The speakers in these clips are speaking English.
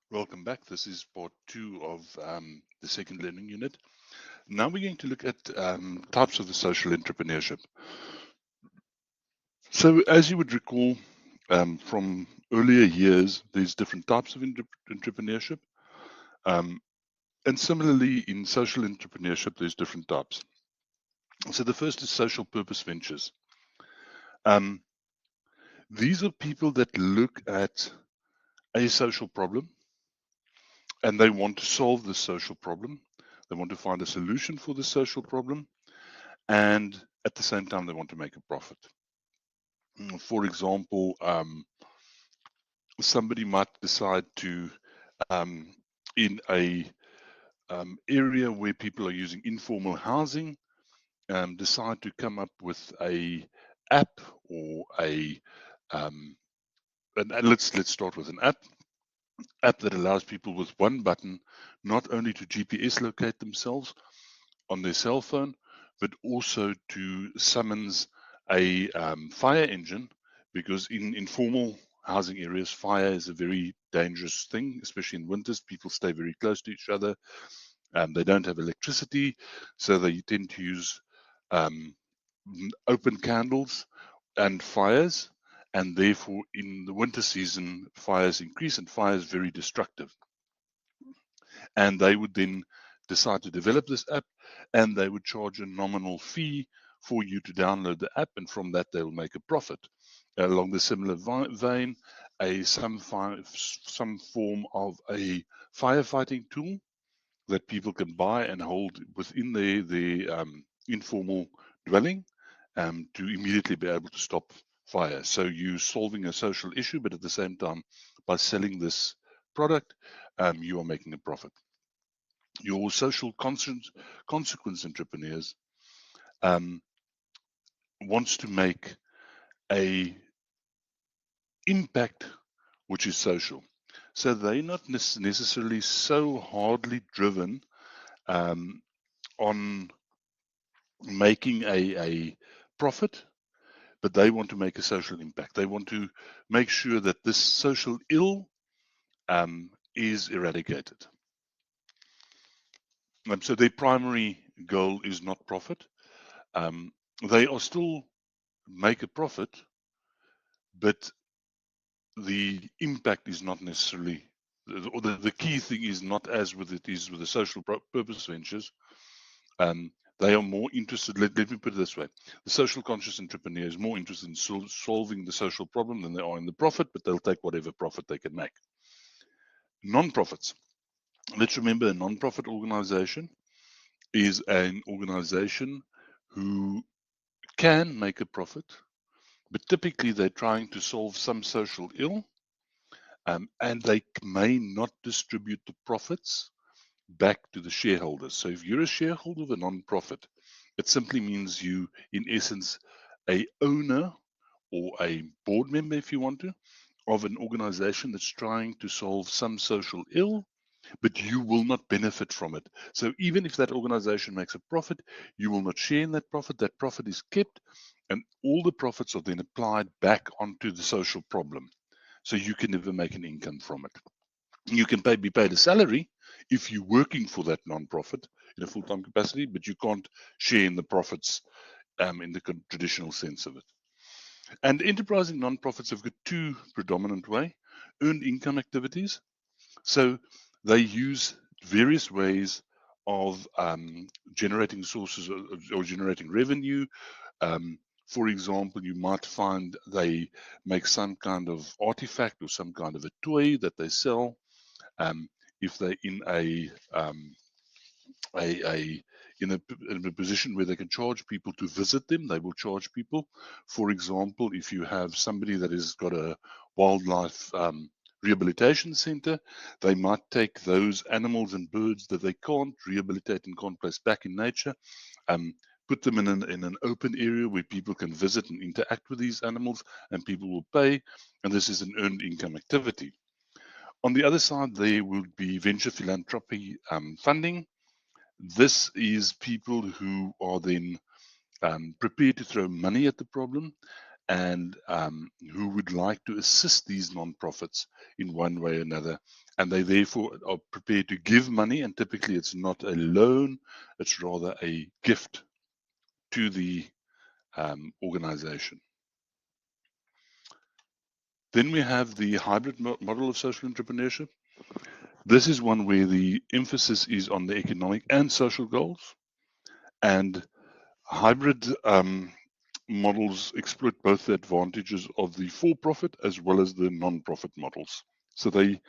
Welcome back. This is part two of the second learning unit. Now we're going to look at types of the social entrepreneurship. So as you would recall from earlier years, there's different types of entrepreneurship. Um, and similarly, in social entrepreneurship, there's different types. So the first is social purpose ventures. Um, these are people that look at a social problem and they want to solve the social problem. They want to find a solution for the social problem, and at the same time, they want to make a profit. For example, somebody might decide to, in a area where people are using informal housing, decide to come up with a app or and let's start with an app that allows people with one button not only to GPS locate themselves on their cell phone, but also to summons a fire engine, because in informal housing areas, fire is a very dangerous thing, especially in winters. People stay very close to each other. They don't have electricity, so they tend to use um, open candles and fires. And therefore, in the winter season, fires increase, and fire is very destructive. And they would then decide to develop this app, and they would charge a nominal fee for you to download the app, and from that they will make a profit. Along the similar vein, some form of a firefighting tool that people can buy and hold within their informal dwelling, to immediately be able to stop fire. So you're solving a social issue, but at the same time, by selling this product, you are making a profit. Your social consequence entrepreneurs wants to make a impact which is social. So they're not necessarily so hardly driven on making a profit, but they want to make a social impact. They want to make sure that this social ill is eradicated. So their primary goal is not profit. They are still make a profit, but the impact is not necessarily, or the key thing is not as with it is with the social purpose ventures. They are more interested, let me put it this way, the social conscious entrepreneur is more interested in solving the social problem than they are in the profit, but they'll take whatever profit they can make. Non-profits. Let's remember, a non-profit organization is an organization who can make a profit, but typically they're trying to solve some social ill, and they may not distribute the profits back to the shareholders. So if you're a shareholder of a non-profit, it simply means you, in essence, a owner or a board member, if you want to, of an organization that's trying to solve some social ill, but you will not benefit from it. So even if that organization makes a profit, you will not share in that profit. That profit is kept, and all the profits are then applied back onto the social problem. So you can never make an income from it. You can be paid a salary if you're working for that nonprofit in a full-time capacity, but you can't share in the profits in the traditional sense of it. And enterprising nonprofits have got two predominant way: earned income activities. So they use various ways of generating sources or generating revenue. For example, you might find they make some kind of artifact or some kind of a toy that they sell. If they're in a in a position where they can charge people to visit them, they will charge people. For example, if you have somebody that has got a wildlife rehabilitation center, they might take those animals and birds that they can't rehabilitate and can't place back in nature, put them in an open area where people can visit and interact with these animals, and people will pay, and this is an earned income activity. On the other side, there will be venture philanthropy funding. This is people who are then prepared to throw money at the problem, and who would like to assist these nonprofits in one way or another. And they therefore are prepared to give money, and typically it's not a loan, it's rather a gift to the organization. Then we have the hybrid model of social entrepreneurship. This is one where the emphasis is on the economic and social goals, and hybrid models exploit both the advantages of the for-profit as well as the non-profit models. So they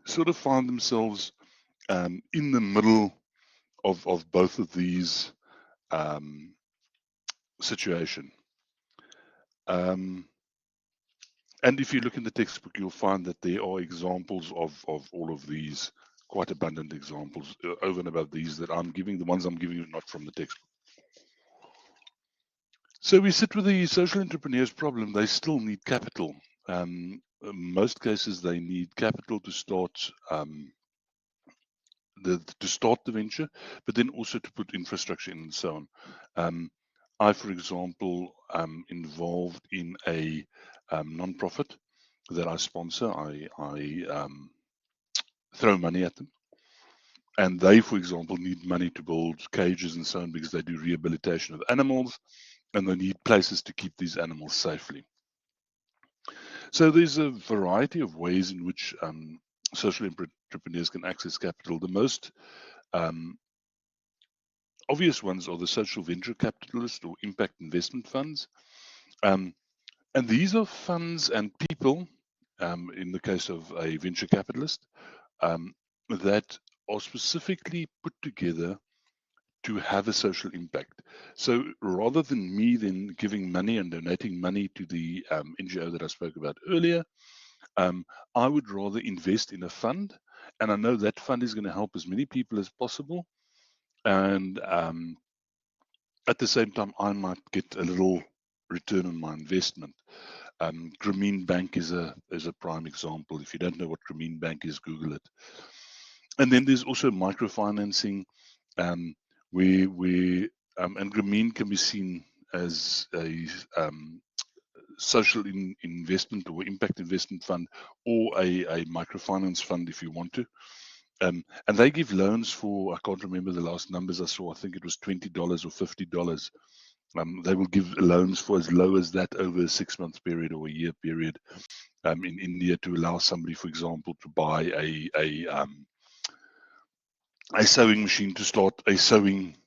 sort of find themselves in the middle of both of these situation. And if you look in the textbook, you'll find that there are examples of all of these, quite abundant examples over and above these that I'm giving. The ones I'm giving you not from the textbook. So we sit with the social entrepreneurs problem. They still need capital. In most cases, they need capital to start the venture, but then also to put infrastructure in and so on. I, for example, am involved in a non-profit that I sponsor. I throw money at them. And they, for example, need money to build cages and so on because they do rehabilitation of animals and they need places to keep these animals safely. So there's a variety of ways in which social entrepreneurs can access capital. The most obvious ones are the social venture capitalist or impact investment funds. And these are funds and people, in the case of a venture capitalist, that are specifically put together to have a social impact. So rather than me then giving money and donating money to the NGO that I spoke about earlier, I would rather invest in a fund, and I know that fund is going to help as many people as possible. And at the same time, I might get a little return on my investment. Grameen Bank is a prime example. If you don't know what Grameen Bank is, Google it. And then there's also microfinancing, where and Grameen can be seen as a social investment or impact investment fund, or a microfinance fund if you want to. And they give loans for, I can't remember the last numbers I saw, I think it was $20 or $50. They will give loans for as low as that over a 6-month period or a year period in India, to allow somebody, for example, to buy a sewing machine to start a sewing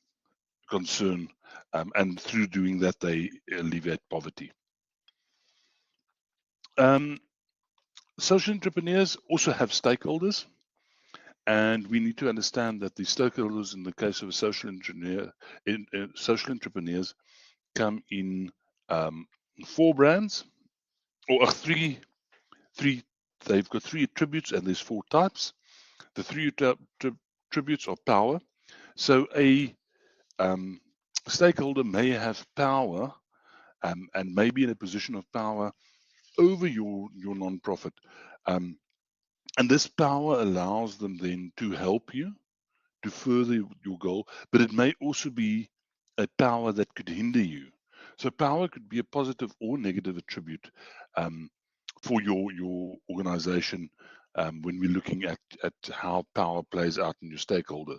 concern, and through doing that, they alleviate poverty. Social entrepreneurs also have stakeholders, and we need to understand that the stakeholders in the case of a social entrepreneurs come in 4 brands, or three. They've got 3 attributes, and there's 4 types. The 3 attributes are power. So a stakeholder may have power, and may be in a position of power over your nonprofit. And this power allows them then to help you to further your goal, but it may also be a power that could hinder you. So power could be a positive or negative attribute for your organization, when we're looking at how power plays out in your stakeholder.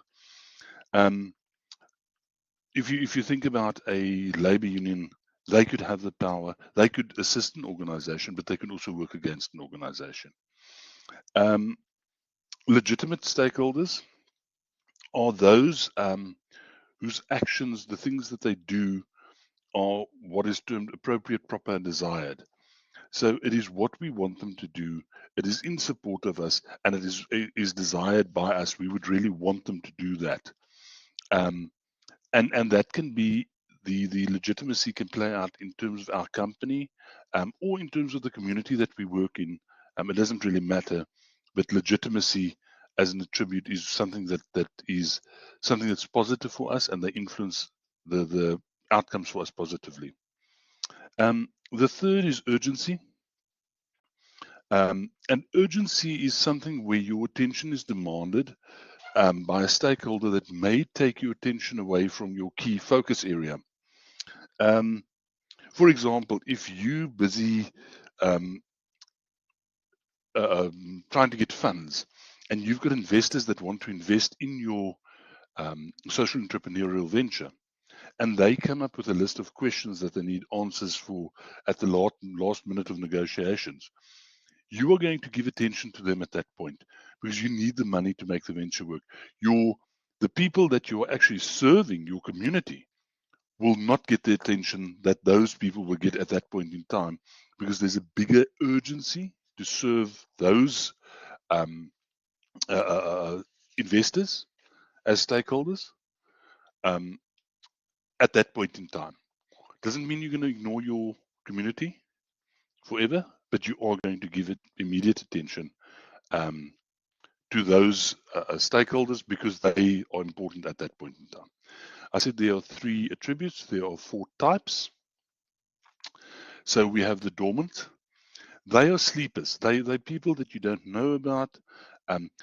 If you think about a labor union, they could have the power, they could assist an organization, but they can also work against an organization. Legitimate stakeholders are those whose actions, the things that they do, are what is termed appropriate, proper, and desired. So it is what we want them to do. It is in support of us, and it is desired by us. We would really want them to do that. And that can be the legitimacy can play out in terms of our company, or in terms of the community that we work in. It doesn't really matter, but legitimacy as an attribute is something that is something that's positive for us, and they influence the outcomes for us positively. The third is urgency. And urgency is something where your attention is demanded by a stakeholder that may take your attention away from your key focus area. For example, if you busy um, trying to get funds, and you've got investors that want to invest in your social entrepreneurial venture, and they come up with a list of questions that they need answers for at the last minute of negotiations, you are going to give attention to them at that point because you need the money to make the venture work. The people that you are actually serving, your community, will not get the attention that those people will get at that point in time because there's a bigger urgency to serve those um, investors as stakeholders um, at that point in time. Doesn't mean you're going to ignore your community forever, but you are going to give it immediate attention um, to those stakeholders because they are important at that point in time. I said there are 3 attributes, there are 4 types. So we have the dormant. They are sleepers. They're people that you don't know about.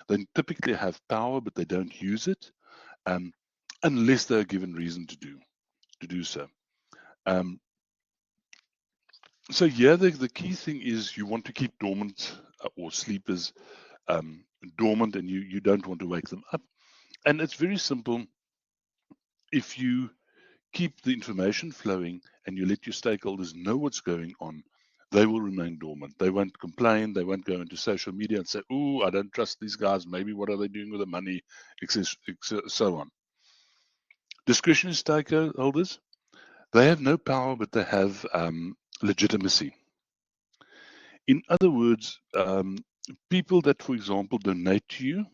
They typically have power, but they don't use it um, unless they're given reason to do so. Um, so yeah, the key thing is you want to keep dormant or sleepers um, dormant, and you don't want to wake them up. And it's very simple. If you keep the information flowing and you let your stakeholders know what's going on, they will remain dormant. They won't complain. They won't go into social media and say, "Oh, I don't trust these guys. Maybe what are they doing with the money?" So on. Discretionary stakeholders, they have no power, but they have legitimacy. In other words, people that, for example, donate to you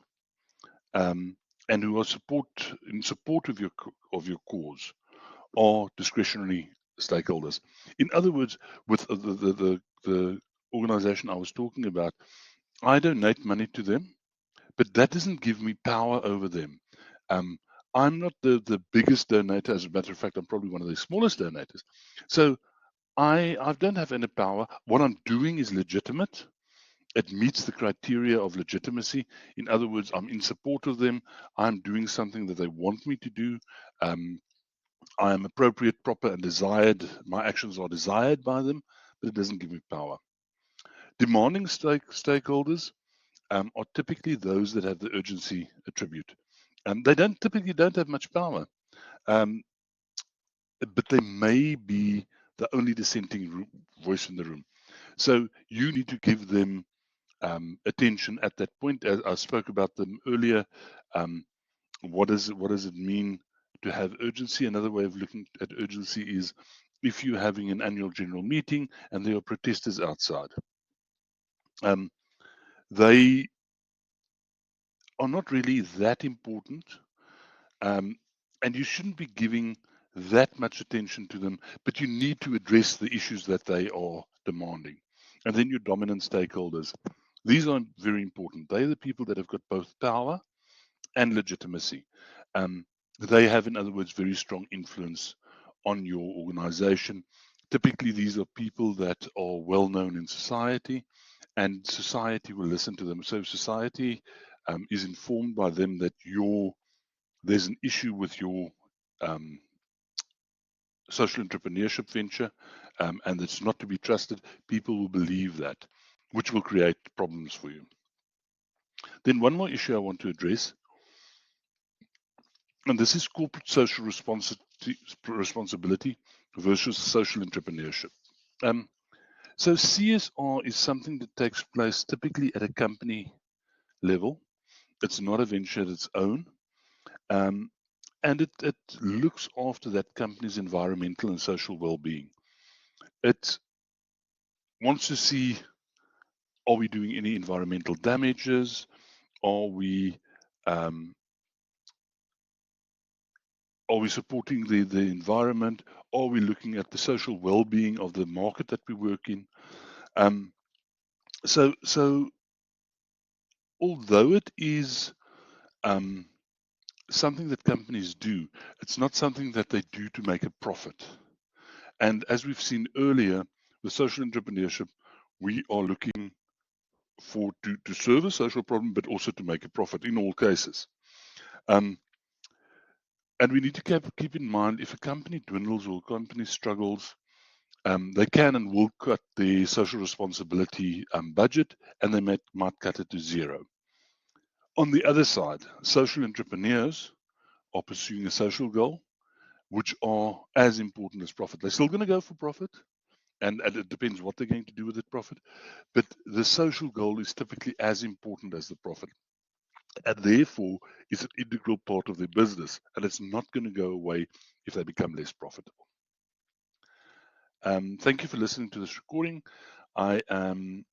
um, and who are in support of your cause are discretionary stakeholders. In other words, with the organization I was talking about, I donate money to them, but that doesn't give me power over them. Um, I'm not the biggest donator. As a matter of fact, I'm probably one of the smallest donators. So I don't have any power. What I'm doing is legitimate. It meets the criteria of legitimacy. In other words, I'm in support of them. I'm doing something that they want me to do. Um, I am appropriate, proper, and desired. My actions are desired by them, but it doesn't give me power. Demanding stakeholders are typically those that have the urgency attribute. They typically don't have much power, um, but they may be the only dissenting voice in the room. So you need to give them attention at that point. As I spoke about them earlier, um, what does it mean to have urgency? Another way of looking at urgency is if you're having an annual general meeting and there are protesters outside. They are not really that important, um, and you shouldn't be giving that much attention to them, but you need to address the issues that they are demanding. And then your dominant stakeholders. These are very important. They're the people that have got both power and legitimacy. Um, they have, in other words, very strong influence on your organization. Typically, these are people that are well known in society, and society will listen to them. So, society is informed by them that there's an issue with your um, social entrepreneurship venture and it's not to be trusted. People will believe that, which will create problems for you. Then, one more issue I want to address, and this is corporate social responsibility versus social entrepreneurship. So CSR is something that takes place typically at a company level. It's not a venture of its own. Um, and it looks after that company's environmental and social well-being. It wants to see, are we doing any environmental damages? Are we um, Are we supporting the environment? Are we looking at the social well-being of the market that we work in? Um, so although it is um, something that companies do, it's not something that they do to make a profit. And as we've seen earlier, with social entrepreneurship, we are looking to serve a social problem, but also to make a profit in all cases. Um, and we need to keep in mind if a company dwindles or a company struggles, They can and will cut the social responsibility budget, and they might cut it to zero. On the other side, social entrepreneurs are pursuing a social goal, which are as important as profit. They're still going to go for profit, and it depends what they're going to do with that profit. But the social goal is typically as important as the profit, and therefore is an integral part of their business, and it's not going to go away if they become less profitable. Thank you for listening to this recording. I am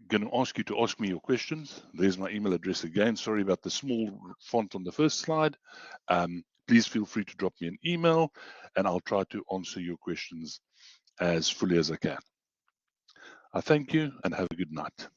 going to ask you to ask me your questions. There's my email address again. Sorry about the small font on the first slide. Please feel free to drop me an email, and I'll try to answer your questions as fully as I can. I thank you and have a good night.